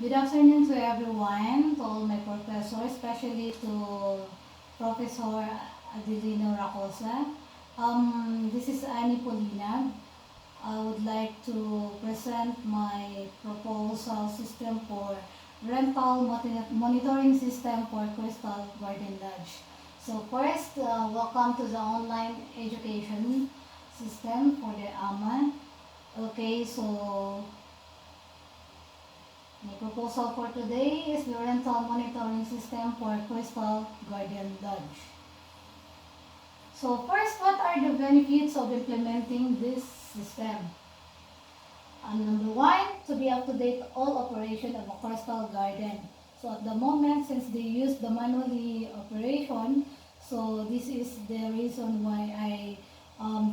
Good afternoon to everyone, to all my professors, especially to Professor Adelino Racosa. This is Annie Polinag. I would like to present my proposal system for rental monitoring system for Crystal Garden Lodge. So first, welcome to the online education system for the AMA. Okay, so my proposal for today is the rental monitoring system for Crystal Garden Lodge. So first, what are the benefits of implementing this system? Number one, to be up to date all operation of a crystal garden. So at the moment, since they use the manually operation, so this is the reason why I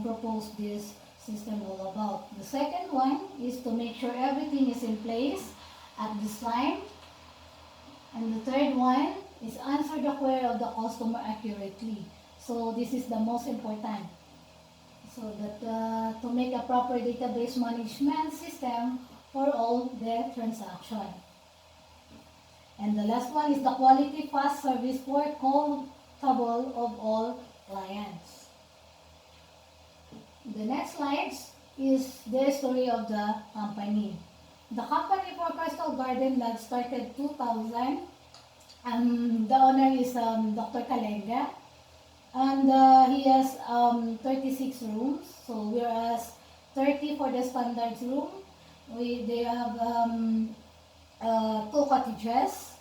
propose this system all about. The second one is to make sure everything is in place at this time. And the third one is answer the query of the customer accurately. So this is the most important. So that to make a proper database management system for all the transaction. And the last one is the quality fast service for comfortable of all clients. The next slide is the story of the company. The company for Crystal Garden Lodge started 2000, and the owner is Dr. Kalenga, and he has 36 rooms. So whereas 30 for the standard room, they have two cottages,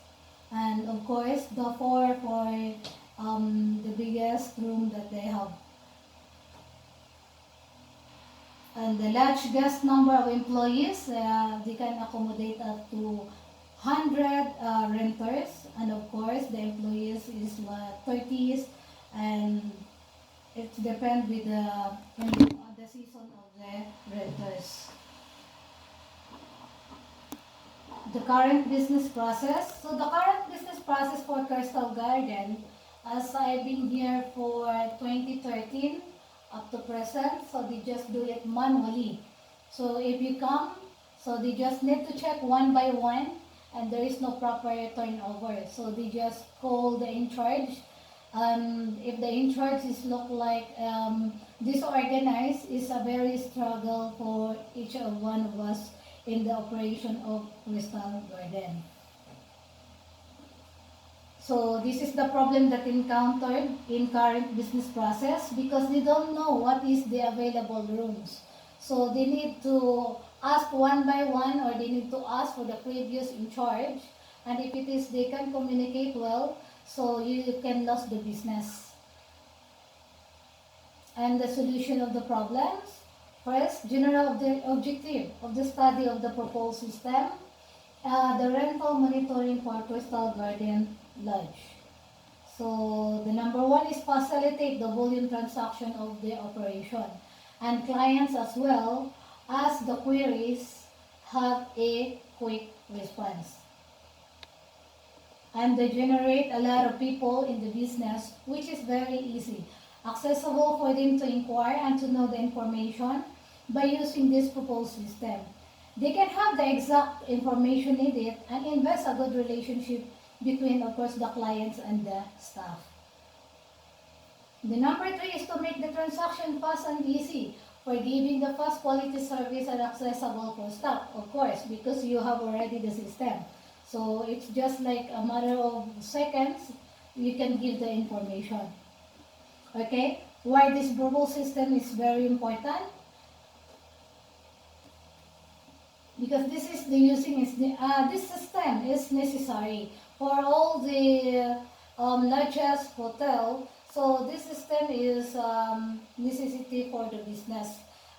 and of course the four for the biggest room that they have. And the large guest number of employees, they can accommodate up to 100 renters, and of course the employees is 30s, and it depends with the season of the renters. The current business process. So the current business process for Crystal Garden, as I've been here for 2013 up to present, so they just do it manually. So if you come, so they just need to check one by one, and there is no proper turnover. So they just call the in charge. If the in charge is look like disorganized, is a very struggle for each of one of us in the operation of Crystal Garden. So this is the problem that encountered in current business process, because they don't know what is the available rooms. So they need to ask one by one, or they need to ask for the previous in charge. And if it is they can communicate well, so you can lose the business. And the solution of the problems. First, general objective of the study of the proposed system. The rental monitoring for Crystal Garden Lodge. So the number one is facilitate the volume transaction of the operation, and clients as well as the queries have a quick response. And they generate a lot of people in the business, which is very easy, accessible for them to inquire and to know the information by using this proposed system. They can have the exact information needed and invest a good relationship between, of course, the clients and the staff. The number three is to make the transaction fast and easy for giving the fast quality service and accessible for staff, of course, because you have already the system. So it's just like a matter of seconds, you can give the information. Okay? Why this proposed system is very important? Because this is the this system is necessary for all the lodges, hotel. So this system is necessity for the business.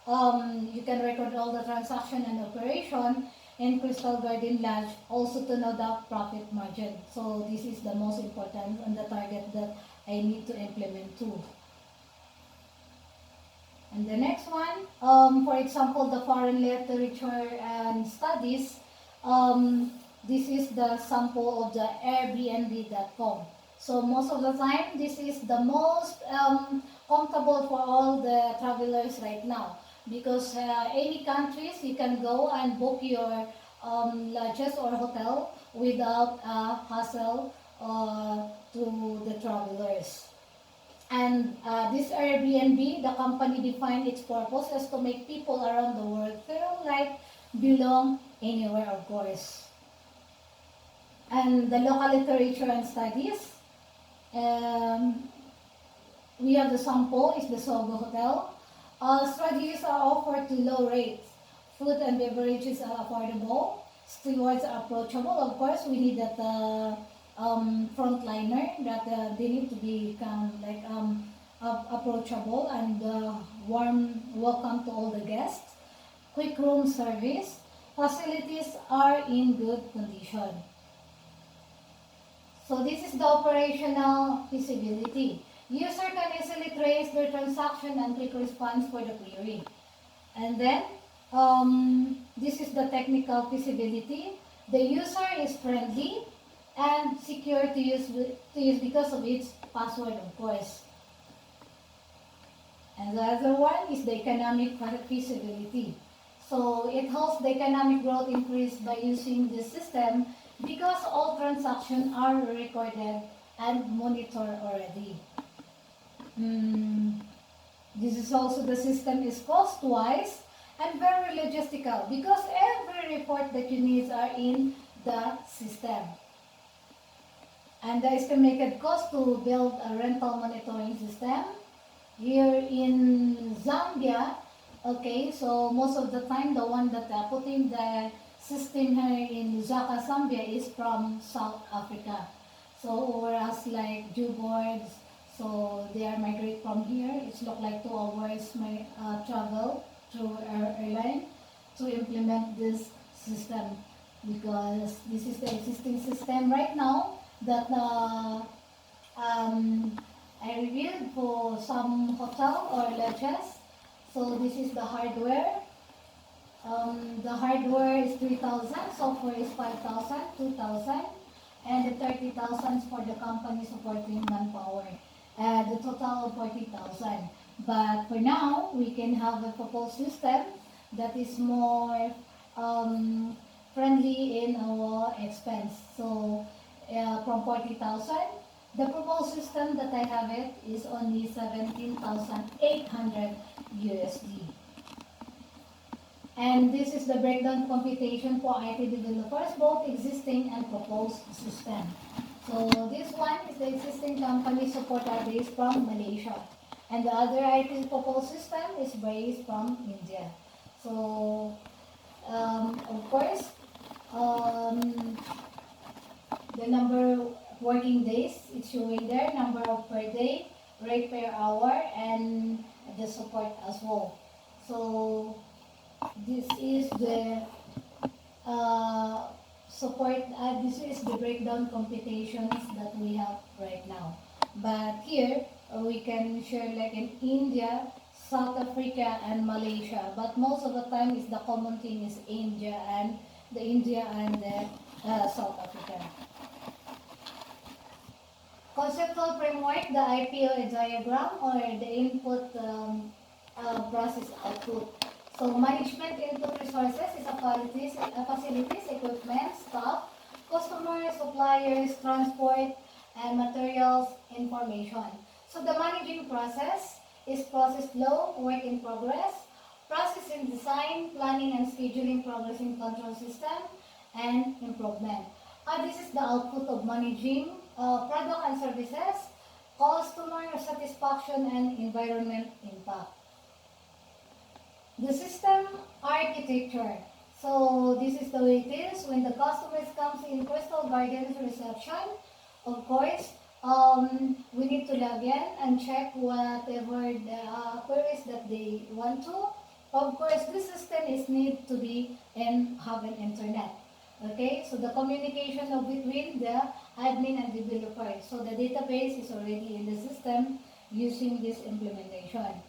You can record all the transaction and operation in Crystal Garden Lodge, also to know the profit margin. So this is the most important and the target that I need to implement too. And the next one, for example, the foreign literature and studies, this is the sample of the Airbnb.com. So most of the time, this is the most comfortable for all the travelers right now, because any countries you can go and book your lodges or hotel without a hassle to the travelers. And this Airbnb, the company defined its purpose as to make people around the world feel like belong anywhere, of course. And the local literature and studies, um, we have the sample is the Sogo Hotel. Strategies are offered to low rates. Food and beverages are affordable. Stewards are approachable. Of course, we need that frontliner that they need to be like approachable and warm welcome to all the guests. Quick room service. Facilities are in good condition. So this is the operational feasibility. User can easily trace their transaction and quick response for the query. And then, this is the technical feasibility. The user is friendly and secure to use because of its password, of course. And the other one is the economic feasibility. So it helps the economic growth increase by using this system because all transactions are recorded and monitored already. This is also the system is cost-wise and very logistical because every report that you need are in the system. And the estimated cost to build a rental monitoring system here in Zambia. Okay, so most of the time the one that putting the system here in Lusaka, Zambia is from South Africa. So whereas like Jew boards, so they are migrate from here. It's look like 2 hours my travel through airline to implement this system because this is the existing system right now that I reviewed for some hotel or lodges. So this is the hardware. The hardware is 3,000, software is 5,000, 2,000, and the 30,000 for the company supporting manpower. The total of 40,000. But for now, we can have a proposed system that is more friendly in our expense. So from 40,000, the proposed system that I have it is only 17,800 USD. And this is the breakdown computation for IT developers, both existing and proposed system. So this one is the existing company support are based from Malaysia. And the other IT proposed system is based from India. So, of course, the number of working days, it's showing there, number of per day, rate per hour, and the support as well. So, this is the support, this is the breakdown computations that we have right now. But here, we can share like in India, South Africa, and Malaysia. But most of the time is the common thing is India and the South Africa. Conceptual framework, the IPO diagram or the input process output. So management input resources is facilities, equipment, staff, customers, suppliers, transport, and materials information. So the managing process is process flow, work in progress, process in design, planning and scheduling, progress in control system, and improvement. This is the output of managing product and services, customer satisfaction, and environment impact. The system architecture. So this is the way it is. When the customers comes in Crystal Gardens reception, of course, we need to log in and check whatever the queries that they want to. Of course, this system is need to be and have an internet. Okay, so the communication of between the admin and developer. So the database is already in the system using this implementation.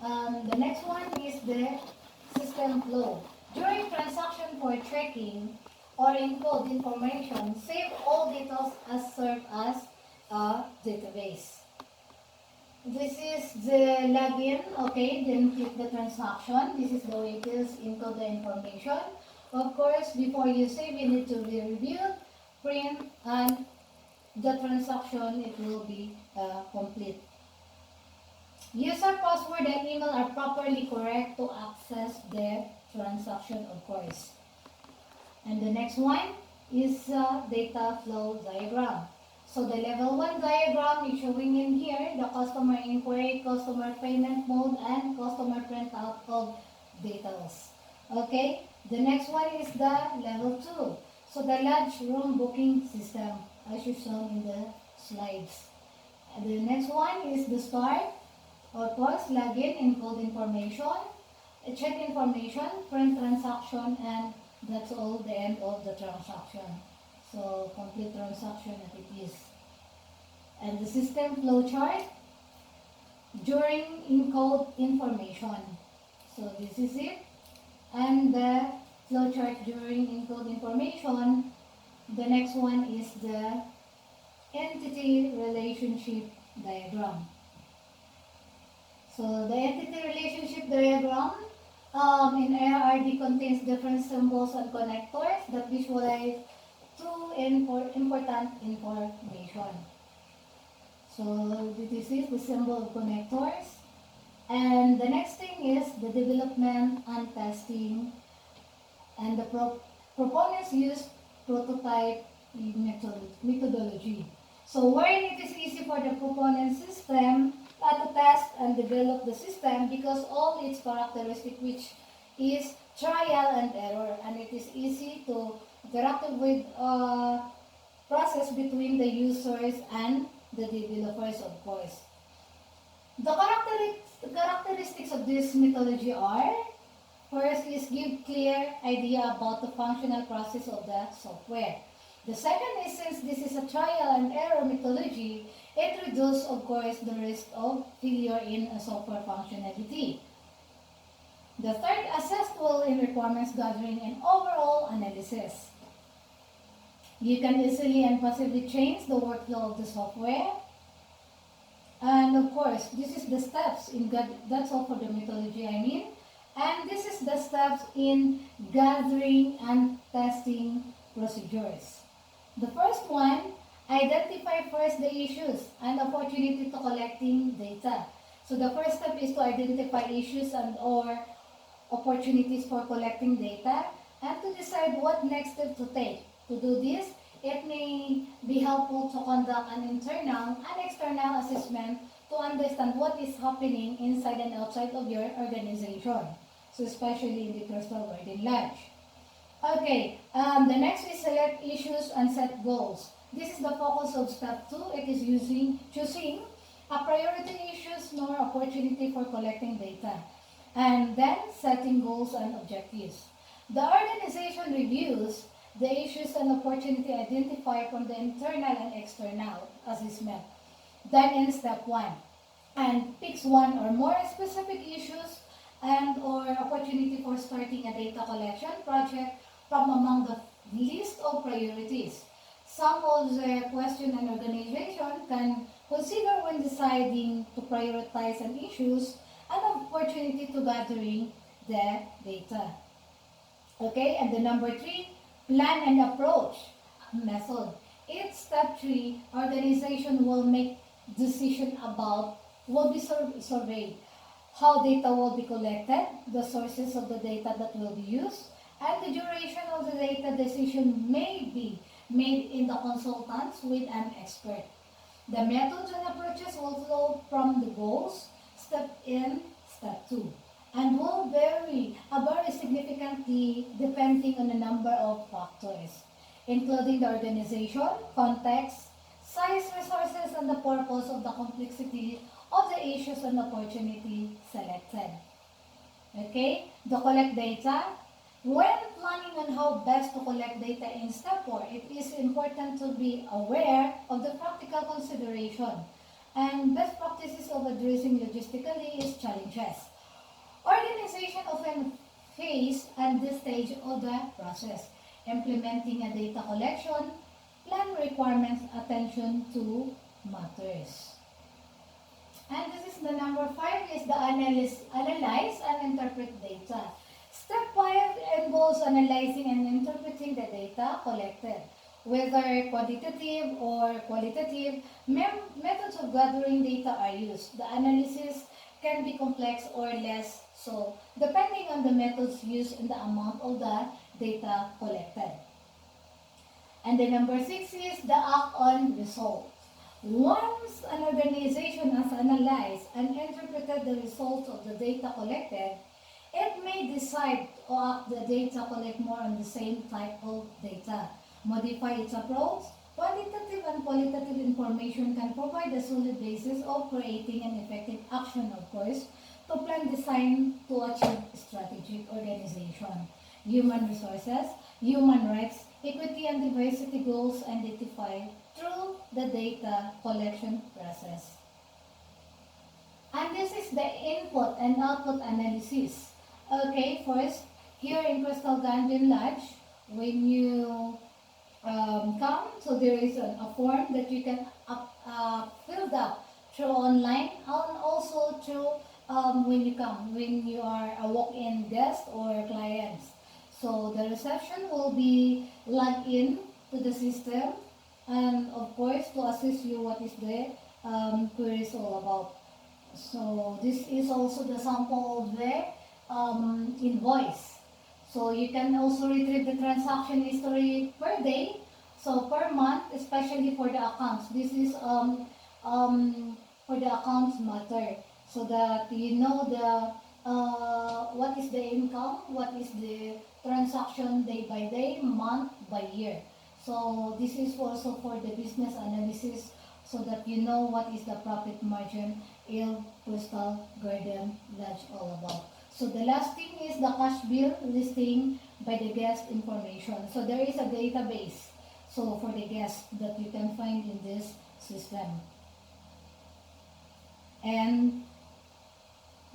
The next one is the system flow. During transaction for tracking or encode information, save all details as served as a database. This is the login, okay, then click the transaction. This is the way it is into the information. Of course, before you save, you need to be reviewed, print, and the transaction, it will be complete. User password and email are properly correct to access the transaction, of course. And the next one is data flow diagram. So the level 1 diagram is showing in here the customer inquiry, customer payment mode, and customer printout of details. Okay, the next one is the level 2. So the large room booking system as you shown in the slides. And the next one is the start, of course, login, encode information, check information, print transaction, and that's all the end of the transaction. So complete transaction as it is. And the system flowchart during encode information. So this is it. And the flowchart during encode information. The next one is the entity relationship diagram. So the entity relationship diagram in ARD contains different symbols and connectors that visualize two important information. So this is the symbol of connectors. And the next thing is the development and testing. And the proponents use prototype methodology. So wherein it is easy for the proponent system to test and develop the system because all its characteristic which is trial and error, and it is easy to interact with process between the users and the developers, of course. The characteristics of this methodology are: first is give clear idea about the functional process of the software. The second is, since this is a trial and error methodology, it reduces, of course, the risk of failure in a software functionality. The third, assess tool in requirements gathering and overall analysis. You can easily and passively change the workflow of the software. And of course, this is the steps in that's all for the methodology, I mean. And this is the steps in gathering and testing procedures. The first one, identify first the issues and opportunity to collecting data. So the first step is to identify issues and or opportunities for collecting data and to decide what next step to take. To do this, it may be helpful to conduct an internal and external assessment to understand what is happening inside and outside of your organization. So especially in the Crystal Garden Lodge. Okay, the next is select issues and set goals. This is the focus of step 2. It is choosing a priority issues nor opportunity for collecting data. And then setting goals and objectives. The organization reviews the issues and opportunity identified from the internal and external assessment. Then in step 1, and picks one or more specific issues and or opportunity for starting a data collection project from among the list of priorities. Some of the question an organization can consider when deciding to prioritize an issues and opportunity to gathering the data. Okay, and the number 3, plan and approach method. In step 3, organization will make decision about will be surveyed, how data will be collected, the sources of the data that will be used, and the duration of the data decision may be made in the consultants with an expert. The methods and approaches will flow from the goals, step in, step 2, and will vary significantly depending on a number of factors, including the organization, context, size, resources, and the purpose of the complexity of the issues and opportunity selected. Okay, to collect data. When planning on how best to collect data in step 4, it is important to be aware of the practical consideration and best practices of addressing logistically is challenges. Organizations often face at this stage of the process, implementing a data collection, plan requirements, attention to matters. And this is the number 5 is the analyze and interpret data. Step 5 involves analyzing and interpreting the data collected. Whether quantitative or qualitative, methods of gathering data are used. The analysis can be complex or less so, depending on the methods used and the amount of the data collected. And the number 6 is the act on results. Once an organization has analyzed and interpreted the results of the data collected, it may decide to act the data collect more on the same type of data, modify its approach. Quantitative and qualitative information can provide a solid basis of creating an effective action, of course, to plan design to achieve strategic organization, human resources, human rights, equity and diversity goals identified through the data collection process. And this is the input and output analysis. Okay, first, here in Crystal Gandian Lodge, when you come, so there is a form that you can fill up through online and also through when you come, when you are a walk-in guest or clients. So the reception will be logged in to the system and of course to assist you what is the queries all about. So this is also the sample of the invoice. So you can also retrieve the transaction history per day, so per month, especially for the accounts. This is for the accounts matter, so that you know the what is the income, what is the transaction day by day, month by year. So this is also for the business analysis, so that you know what is the profit margin in Crystal Garden Lodge all about. So the last thing is the cash bill listing by the guest information. So there is a database, so for the guests that you can find in this system. And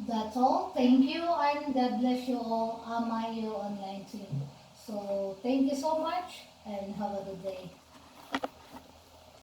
that's all. Thank you and God bless you all, Amayo online team. So thank you so much and have a good day.